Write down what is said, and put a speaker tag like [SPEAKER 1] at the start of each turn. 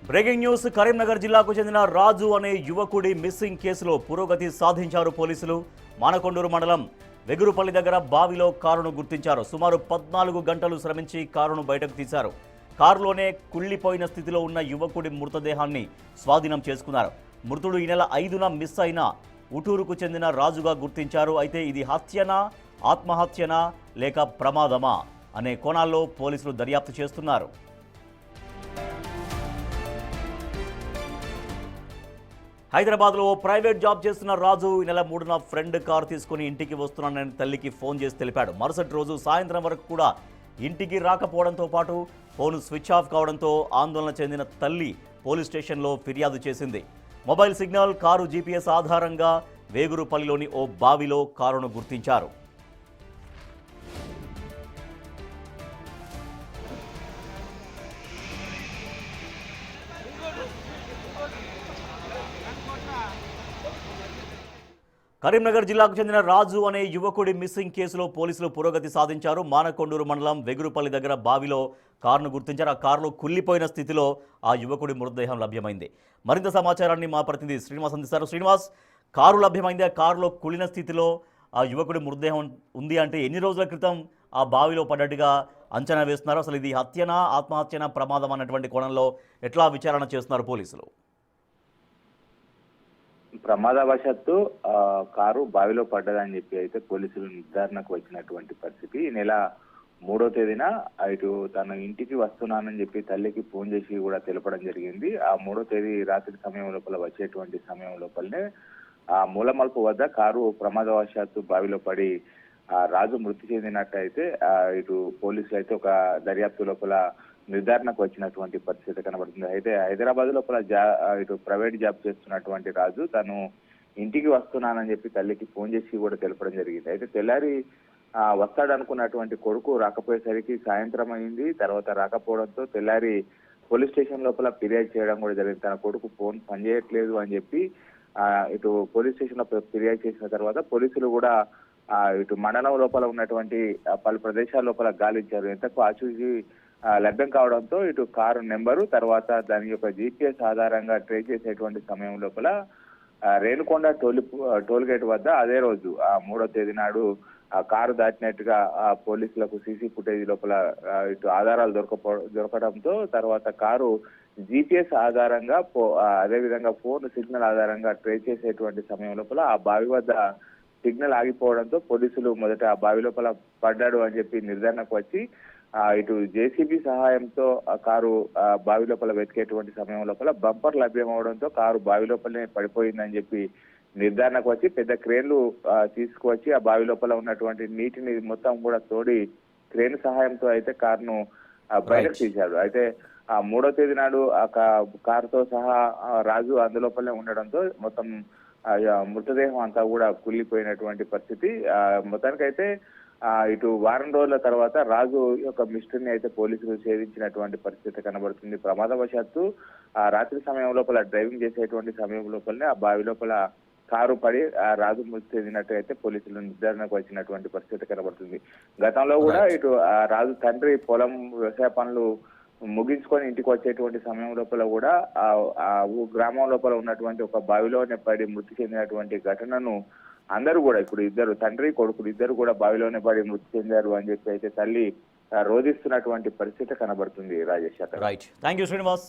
[SPEAKER 1] Breaking news Karimnagar జిల్లాకు చెందిన రాజు అనే యువకుడి మిస్సింగ్ కేసులో పురోగతి సాధించారు పోలీసులు. మానకొండూరు మండలం వెగురుపల్లి దగ్గర బావిలో కారును గుర్తించారు. సుమారు 14 గంటలు శ్రమించి కారును బయటకు తీశారు. కారులోనే కుళ్లిపోయిన స్థితిలో ఉన్న యువకుడి మృతదేహాన్ని స్వాధీనం చేసుకున్నారు. మృతుడు ఈ నెల 5న మిస్ అయిన ఉటూరుకు చెందిన రాజుగా గుర్తించారు. అయితే ఇది హత్యనా, ఆత్మహత్యనా లేక ప్రమాదమా అనే కోణాల్లో పోలీసులు దర్యాప్తు చేస్తున్నారు. హైదరాబాద్లో ఓ ప్రైవేట్ జాబ్ చేస్తున్న రాజు ఈ నెల 3న ఫ్రెండ్ కారు తీసుకుని ఇంటికి వస్తున్నానని తల్లికి ఫోన్ చేసి తెలిపాడు. మరుసటి రోజు సాయంత్రం వరకు కూడా ఇంటికి రాకపోవడంతో పాటు ఫోన్ స్విచ్ ఆఫ్ కావడంతో ఆందోళన చెందిన తల్లి పోలీస్ స్టేషన్లో ఫిర్యాదు చేసింది. మొబైల్ సిగ్నల్, కారు జీపీఎస్ ఆధారంగా వేగురుపల్లిలోని ఓ బావిలో కారును గుర్తించారు. కరీంనగర్ జిల్లాకు చెందిన రాజు అనే యువకుడి మిస్సింగ్ కేసులో పోలీసులు పురోగతి సాధించారు. మానకొండూరు మండలం వెగురుపల్లి దగ్గర బావిలో కారును గుర్తించారు. ఆ కారులో కుళ్లిపోయిన స్థితిలో ఆ యువకుడి మృతదేహం లభ్యమైంది. మరింత సమాచారాన్ని మా ప్రతినిధి శ్రీనివాస్ అందిస్తారు. శ్రీనివాస్, కారు లభ్యమైంది. ఆ కారులో కుళ్లిన స్థితిలో ఆ యువకుడి మృతదేహం ఉంది అంటే ఎన్ని రోజుల క్రితం ఆ బావిలో పడ్డట్టుగా అంచనా వేస్తున్నారు? అసలు ఇది హత్యనా, ఆత్మహత్యనా, ప్రమాదం అన్నటువంటి కోణంలో ఎట్లా విచారణ చేస్తున్నారు పోలీసులు?
[SPEAKER 2] ప్రమాదవశాత్తు కారు బావిలో పడ్డదని చెప్పి అయితే పోలీసులు నిర్ధారణకు వచ్చినటువంటి పరిస్థితి. ఈ నెల 3వ తేదీన ఇటు తన ఇంటికి వస్తున్నానని చెప్పి తల్లికి ఫోన్ చేసి కూడా తెలపడం జరిగింది. ఆ 3వ తేదీ రాత్రి సమయం లోపల వచ్చేటువంటి సమయం లోపలనే ఆ మూలమలుపు వద్ద కారు ప్రమాదవశాత్తు బావిలో పడి రాజు మృతి చెందినట్టయితే ఇటు పోలీసులు అయితే ఒక దర్యాప్తు లోపల నిర్ధారణకు వచ్చినటువంటి పరిస్థితి కనబడుతుంది. అయితే హైదరాబాద్ లోపల ఇటు ప్రైవేట్ జాబ్ చేస్తున్నటువంటి రాజు తను ఇంటికి వస్తున్నానని చెప్పి తల్లికి ఫోన్ చేసి కూడా తెలపడం జరిగింది. అయితే తెల్లారి వస్తాడనుకున్నటువంటి కొడుకు రాకపోయేసరికి సాయంత్రం అయింది. తర్వాత రాకపోవడంతో తెల్లారి పోలీస్ స్టేషన్ లోపల ఫిర్యాదు చేయడం కూడా జరిగింది. తన కొడుకు ఫోన్ పనిచేయట్లేదు అని చెప్పి ఇటు పోలీస్ స్టేషన్ లో ఫిర్యాదు చేసిన తర్వాత పోలీసులు కూడా ఇటు మండలం లోపల ఉన్నటువంటి పలు ప్రదేశాల లోపల గాలించారు. ఎంతకు ఆచూకీ లభ్యం కావడంతో ఇటు కారు నెంబరు తర్వాత దాని యొక్క జీపీఎస్ ఆధారంగా ట్రేస్ చేసేటువంటి సమయం లోపల రేణుకొండ టోల్ గేట్ వద్ద అదే రోజు 3వ తేదీ నాడు ఆ కారు దాటినట్టుగా పోలీసులకు సీసీ ఫుటేజ్ లోపల ఇటు ఆధారాలు దొరకడంతో తర్వాత కారు జీపీఎస్ ఆధారంగా అదేవిధంగా ఫోన్ సిగ్నల్ ఆధారంగా ట్రేస్ చేసేటువంటి సమయం లోపల ఆ బావి వద్ద సిగ్నల్ ఆగిపోవడంతో పోలీసులు మొదట ఆ బావి లోపల పడ్డాడు అని చెప్పి నిర్ధారణకు వచ్చి ఇటు జేసీబీ సహాయంతో ఆ కారు బావి లోపల వెతికేటువంటి సమయం లోపల బంపర్ లభ్యం అవడంతో కారు బావి లోపలనే పడిపోయిందని చెప్పి నిర్ధారణకు వచ్చి పెద్ద క్రేన్లు తీసుకువచ్చి ఆ బావి లోపల ఉన్నటువంటి నీటిని మొత్తం కూడా తోడి క్రేన్ సహాయంతో అయితే కారును బయటకు తీశాడు. అయితే 3వ తేదీ నాడు ఆ కారుతో సహా రాజు అందులోపలనే ఉండడంతో మొత్తం మృతదేహం అంతా కూడా కుళ్ళిపోయినటువంటి పరిస్థితి. మొత్తానికైతే ఇటు వారం రోజుల తర్వాత రాజు యొక్క మిస్టరీని అయితే పోలీసులు ఛేదించినటువంటి పరిస్థితి కనబడుతుంది. ప్రమాదవశాత్తు రాత్రి సమయం లోపల డ్రైవింగ్ చేసేటువంటి సమయం లోపలనే ఆ బావి లోపల కారు పడి రాజు మృతి చెందినట్టు అయితే పోలీసులు నిర్ధారణకు వచ్చినటువంటి పరిస్థితి కనబడుతుంది. గతంలో కూడా ఇటు రాజు తండ్రి పొలం వ్యవసాయ పనులు ముగించుకొని ఇంటికి వచ్చేటువంటి సమయం లోపల కూడా ఆ గ్రామం లోపల ఉన్నటువంటి ఒక బావిలోనే పడి మృతి చెందినటువంటి ఘటనను అందరూ కూడా ఇప్పుడు ఇద్దరు తండ్రి కొడుకులు ఇద్దరు కూడా బావిలోనే పడి మృతి చెందారు అని చెప్పి అయితే తల్లి రోధిస్తున్నటువంటి పరిస్థితి కనబడుతుంది. రాజేష్ అక్కడ.
[SPEAKER 1] Right, thank you Srinivas.